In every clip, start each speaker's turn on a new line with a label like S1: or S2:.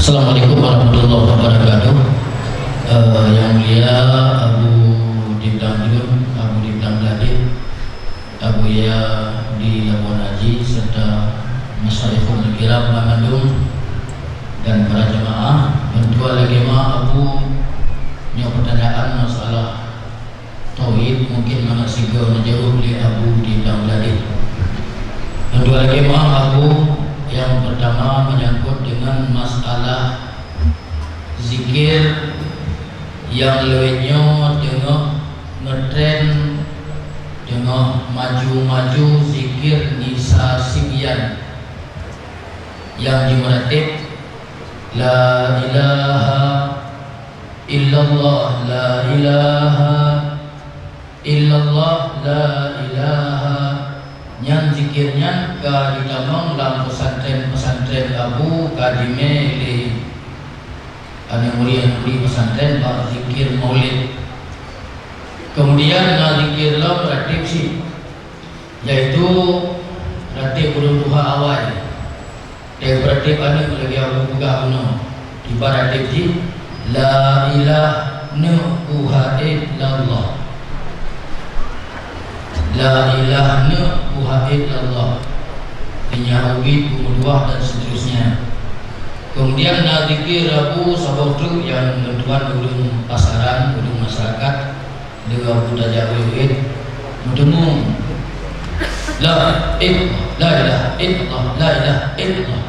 S1: Assalamualaikum warahmatullahi wabarakatuh. Yang mulia Abu Diptam Jun, Abu Diptam Ladin, Abu Ya di Labuan Haji serta Masyarakat Kiram Bandung dan para jemaah. Bentua lagi Abu yang pertanyaan masalah tauhid mungkin mana siga menjauh di Abu Diptam Ladin. Bentua lagi Abu yang pertama menyangkut dengan masalah zikir yang lewatnya tengah ngetren tengah maju-maju zikir Nisa Sibyan yang dimeratib la ilaha illallah, la ilaha illallah, la ilaha yang zikirnya ka ditamang dalam pesantren Abu Kadime li ane mulia pesantren ba zikir maulid. Kemudian na zikir la ratib si yaitu ratib ulun duha awal. Dia ratib ane lagi Abu buka uno tiba ratib ji la ilaha illallah, la ilaha illallah, penyahawid, kemuduah dan seterusnya. Kemudian nazikir Abu Sabautu yang menentukan ulun pasaran, ulun masyarakat dengan budaya wihid mudemu la ilaha illallah, la ilaha illallah.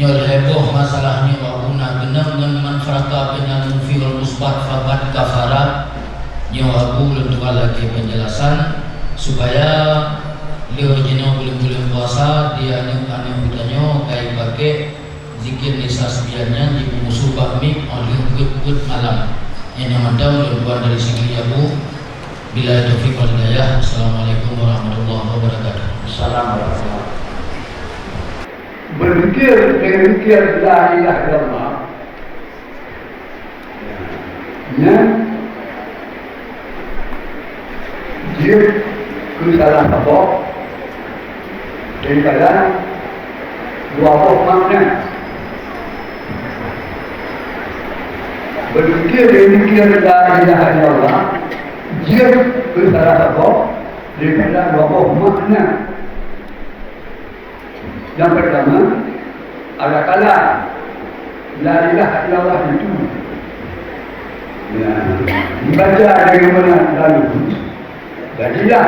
S1: Nyol heboh masalahnya wa guna genang dengan manfaat dengan fi'il musbat faqad kafara. Nyawa Abu lentukan lagi penjelasan supaya dia jenuh bulan-bulan puasa dia aneh bertanya kayak pakai zikir Nisa Sibyannya di musuh bakmi oleh gut malam yang mandam lentukan dari sini Abu. Bila taufiq wal hidayah. Assalamualaikum warahmatullahi wabarakatuh.
S2: Assalamualaikum. Berzikir dengan zikir la ilaha illallah ya dia salah apa daripada dua makna. Berzikir dengan zikir la ilaha illallah dia salah apa daripada dua makna. Yang pertama, ada kala la ilaha illallah itu dibaca dengan mana lalu. Jadilah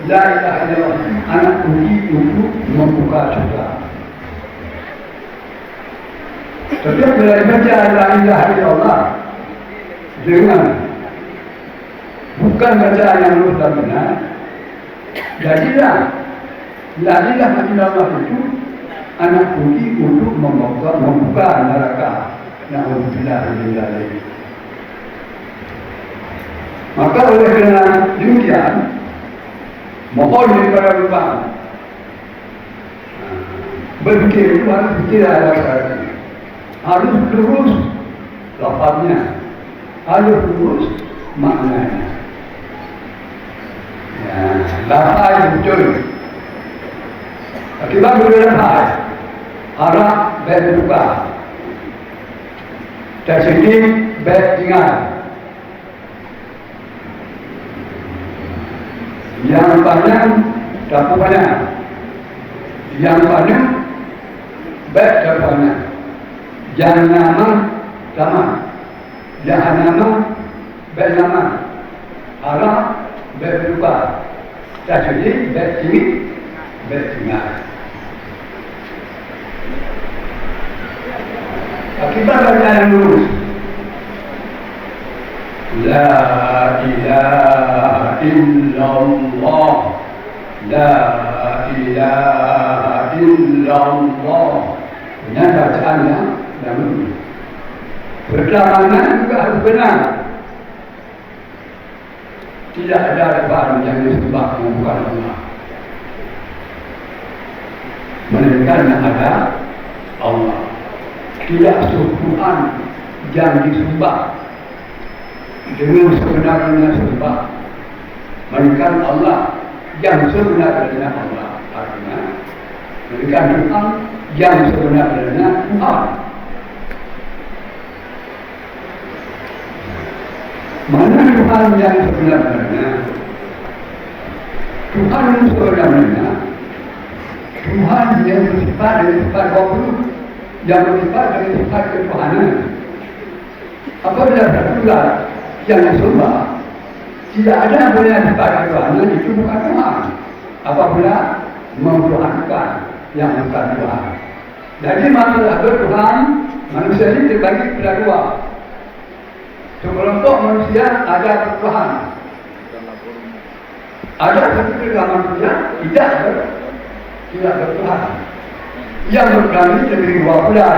S2: la ilaha illallah anak kunci untuk membuka surga. Setiap bila dibaca la ilaha illallah dengan bukan bacaan yang lurus dan benar, jadilah la ilaha illallah itu anak kunci untuk membuka neraka. Na'udzubillah min dzalik. Maka oleh kerana demikian, mohon daripada Bapak berfikir itu harus fikir ada syaratnya, harus lurus lafaznya, harus lurus maknanya. Lafaz betul. Akibat berbeza lafaz, harap berbuka, tersedih beringat. Yang panjang dapat panjang, yang panjang baik dapat panjang. Yang nama sama, yang nama baik nama. Harap berubah, tak jadi baik tinggi, baik tinggal. Akibat yang lurus. La ilaha illallah, la ilaha illallah. Benar bacaannya dan lurus. Berkelamangan juga harus benar. Tidak ada Tuhan yang disembah bukan Allah, melainkan yang ada Allah. Tidak Tuhan yang disembah dengan sebenarnya sembah, melainkan Allah yang sebenarnya Allah. Artinya melainkan Tuhan yang sebenarnya Tuhan. Mana Tuhan yang sebenarnya? Tuhan yang sebenarnya Tuhan yang bersifat dengan sifat waktu, yang bersifat dengan sifat ketuhanan. Apabila satulah yang disembah, tidak ada yang boleh sifat ketuhanan, itu bukan Tuhan. Apabila mentuhankan yang bukan Tuhan. Jadi masalah bertuhan, manusia ini terbagi kepada dua. Sekelompok manusia ada bertuhan. Ada sekelompok manusia tidak bertuhan. Yang bertuhan lebih dua pula.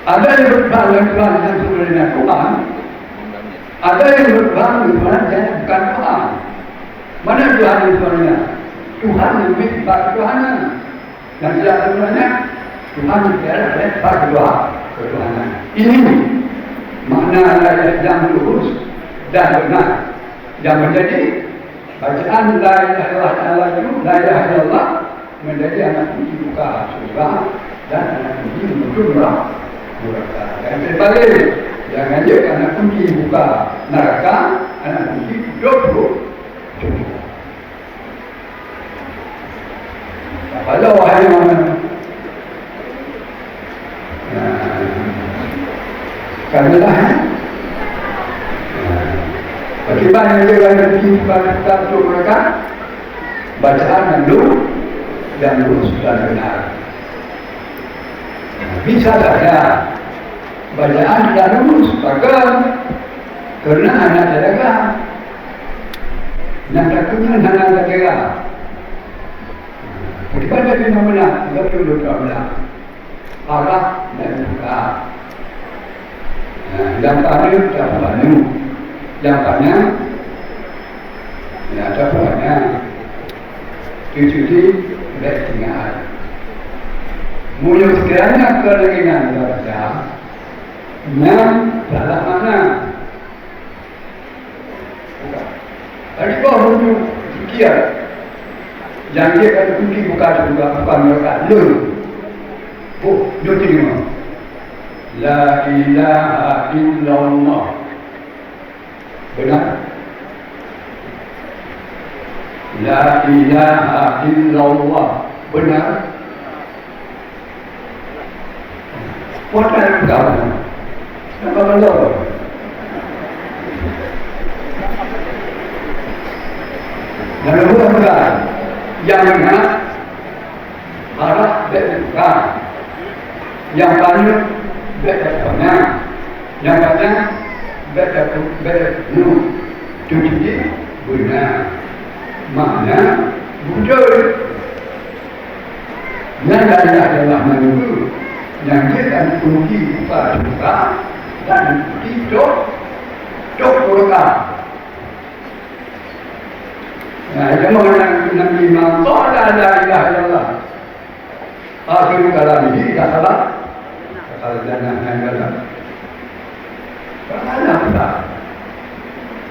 S2: Ada yang bertuhan dengan Tuhan yang sebenarnya Tuhan. Ada yang bertuhan dengan Tuhan yang bukan Tuhan. Mana Tuhan yang sebenarnya? Tuhan yang lebih sifat ketuhanan. Dan tidak sebenarnya Tuhan tidak ada sifat ketuhanan. Ini makna yang lurus dan benar yang menjadi bacaan la ilaha illallah itu la ilaha illallah menjadi anak kunci buka surga dan anak kunci menuju neraka. Dan terbalik, jangan jadi anak kunci buka neraka, anak kunci hidup surga. Kalau wahai mana? Karena bagaimana dia nanti pada untuk mereka bacaan yang lurus dan benar. Bisa saja bacaan tidak lurus, bahkan karena anak jaga, yang takutnya anak jaga. Daripada fenomena betul-betul arah dan buka. Yang paling dapat yang banyak, ada banyak. Jadi tidak tinggal. Mulut sekiranya keringan baca, yang dalam mana? Tadi kau rujuk fikir. Yang dia kata kunci bukan mereka. Lu terima. La ilaha illallah. Benar? La ilaha illallah. Benar? What are you doing? Apa benar? Dan benar. Yang benar harap berbukan. Yang banyak berbanyak. Yang banyak bernu. Jadi benar. Mana betul. Yang adalah menunggu. Yang dia akan kunci buka dan hidup berkah. Nah, itu mengenai Nabi Imam Qala la ilaha illallah. Akhir kalam ini tak salah. Kalau jangan hanya bagaimana pula?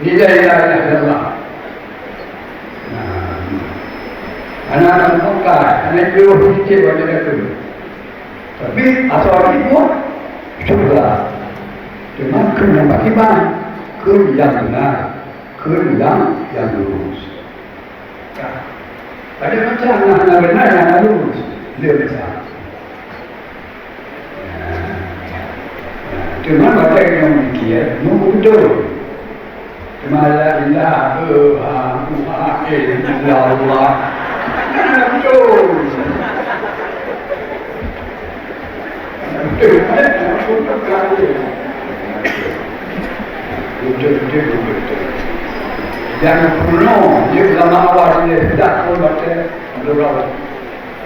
S2: Ini la ilaha illallah. Anak-anak Mekah, anak dua sedikit pada itu. Tapi asal itu surga. Dengan kena bagaimana? Ke yang benar, ke yang lurus. Pada macam anak benar yang lurus, dia besar. Cuma baca yang demikian, betul. Cuma la ilaha illallah. Betul. Betul. Yang penuh dia lama awal dia tidak pun baca berapa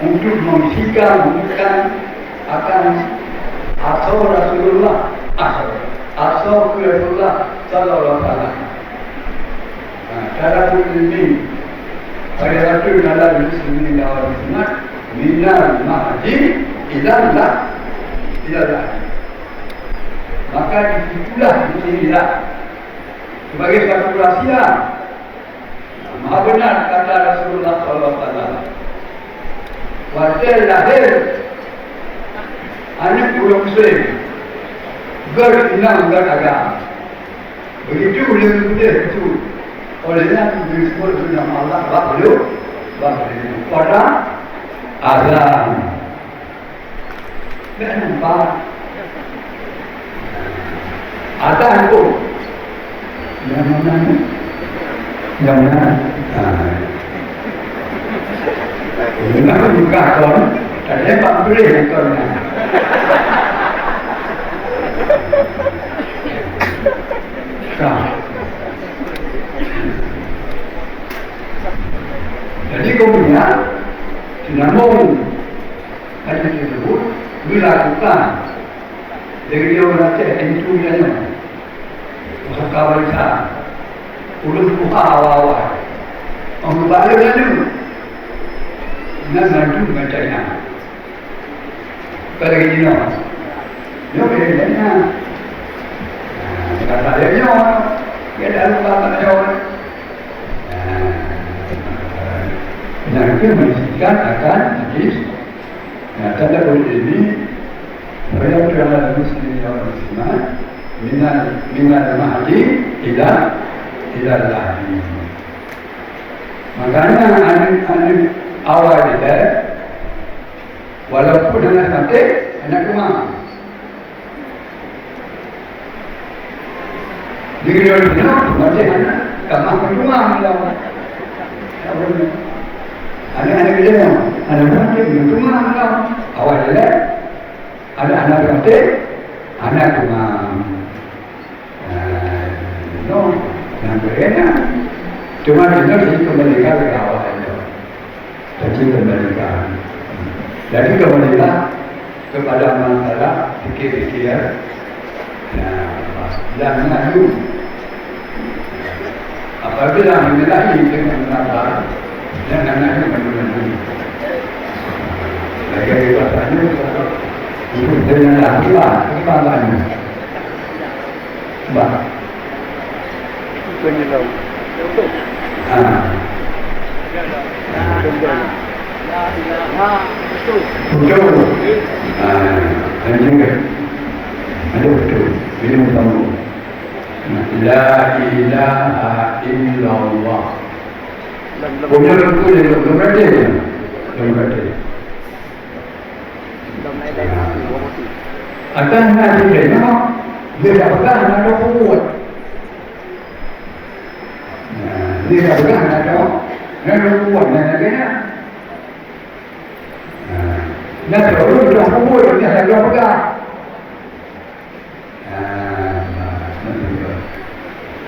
S2: untuk memisikan akan asal Rasulullah asal Rasulullah sallallahu alaihi wasallam. Cara ini pada waktu dalam Bismillahirrahmanirrahim minal mahdi ilallah. Maka disitulah disinilah sebagai satu rahasia. Maha benar kata Rasulullah SAW. Wakil lahir anak budak Muslim, berenam beragam. Begitu dia mudah itu. Olehnya disebut nama Allah Bahlul pada azan. Dan nampak azan itu yang mana? Yang mana? Kenapa buka kon? Tadi Pak boleh kon. Jadi kemudian sinambung tadi disebut dilakukan dari orang Aceh itu yang usaha kawasan ulun buka awal orang balik itu nak maju macamnya kalau ini no bedanya kata dia dia dah lupa kata nanti menisikan akan hadis tanda ini banyak orang muslim yang muslimah minal mahdi ila lahdi. Makanya anak awal dia walaupun anak cantik anak rumah dikira macam anak kamar rumah anak-anak dia anak cantik rumah awal dia ada anak cantik anak rumah yang berbeda cuma kita kembalikan ke awal itu jadi kembalikan kepada masalah fikir-fikir dan mengadu apabila menyalahi dengan benar dan anaknya benar-benar lagi bahasanya itu dengan lakukan kepalanya bah penyelam betul dan juga ada betul ilmu tamu la ilaha illallah punya itu yang belum ada akan nanti dia dah pegang ada kuat dia dah pegang ada kuat dan terus dia kuat dia dah pegang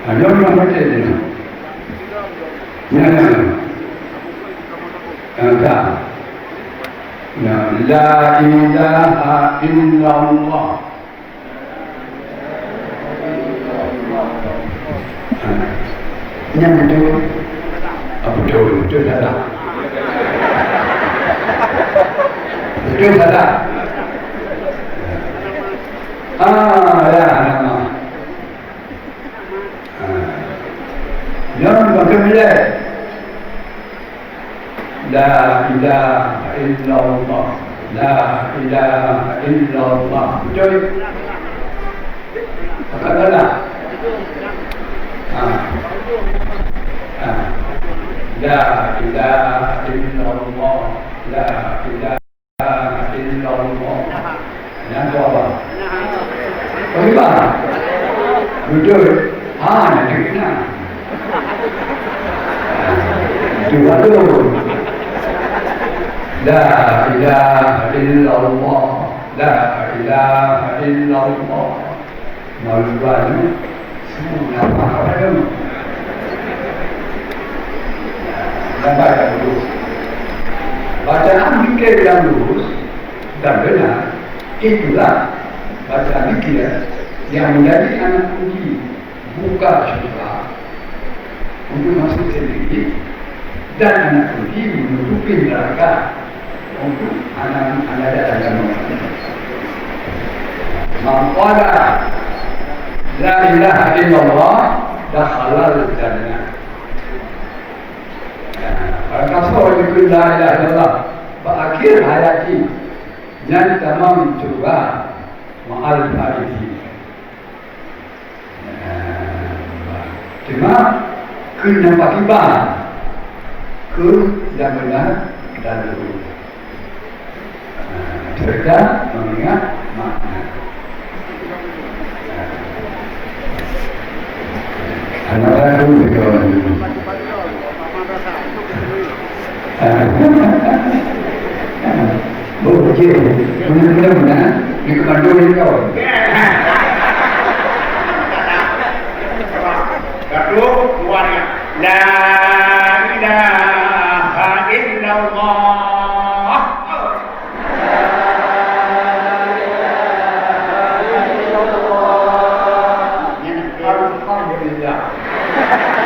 S2: ada orang macam ni la ilaha illallah yang betul betul salah betul salah ya nama yang berkembang la ilaha illallah la ilaha illallah betul katalah la ilaha illallah la ilaha illallah yang apa bagaimana betul nanti kena dua dulu la ilaha illallah la ilaha illallah maluan semua apa ada nampak dulu bacaan fikir yang lurus dan benar itulah bacaan fikir yang menjadi anak kunci buka surga untuk masuk sendiri dan anak kunci menutupi neraka untuk anak-anak datang maqala la ilaha illallah dakhalal jannah kalau disebut la ilaha illallah berakhir hayati yang tamam surga ma'al faizin Cuma kena pakai bar ke yang benar dan lurus. Cerita mengingat makna. Anak baru berjalan. Okey, benar-benar di komando ni kau.
S3: Kedua keluarnya La ilaha illallah.
S2: Alhamdulillah.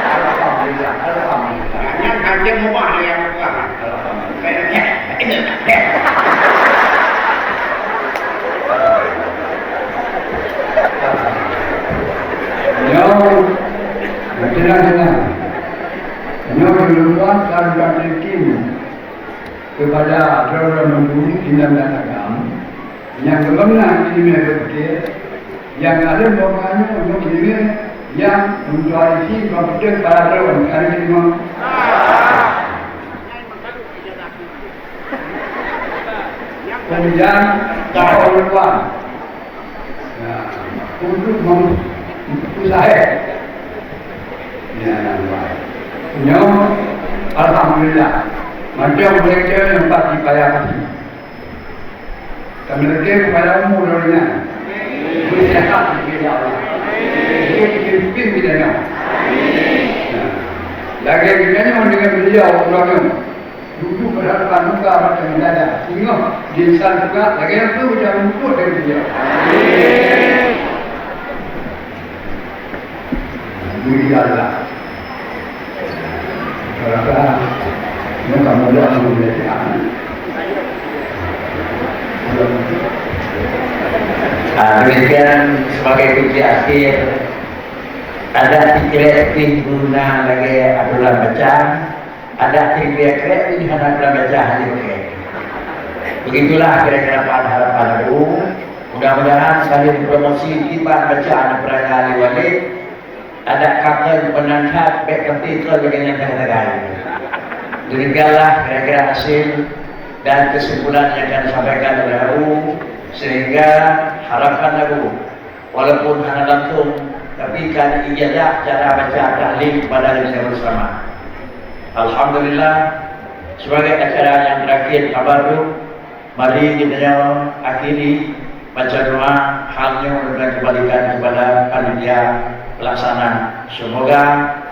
S2: Alhamdulillah. Alhamdulillah.
S3: Yang hanya mubah yang bukan.
S2: Jelas-jelas meluruhkan saluran rezeki kepada orang membuli tindak dan agama yang kebenaran ini berfikir yang ada doanya untuk diri yang menjualisi komputer pada orang hari ini. Kemudian tahun depan untuk mengusahakan alhamdulillah macam mereka yang tak dipayahkan dan mereka kepada umur dunia bersehat di Allah dia dikirim bila nak lagi kita dengan beliau orang duduk berhadapan muka macam dada sehingga di insan juga lagi yang tu jangan luput dari beliau diri Allah. Rasa mereka mudah memiliki anak.
S4: Demikian sebagai kunci akhir ada kreatif guna lagi adalah baca, ada kreatif adalah baca hadir. Begitulah kira-kira harapan aku. Mudah-mudahan sekali promosi tiba bacaan perayaan Walid. Ada kapten penangkat back capital bagian negara. Demikianlah kira-kira hasil dan kesimpulan yang akan disampaikan oleh aku sehingga harapan aku walaupun hanya langsung tapi kan ijazah cara baca taklim pada kita bersama. Alhamdulillah sebagai acara yang terakhir tabarruk mari kita akhiri baca doa hanya dan kembalikan kepada panitia pelaksana. Semoga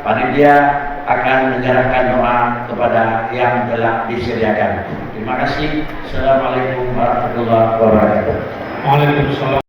S4: panitia akan menyerahkan doa kepada yang telah disediakan. Terima kasih. Assalamualaikum warahmatullahi wabarakatuh.
S1: Waalaikumsalam.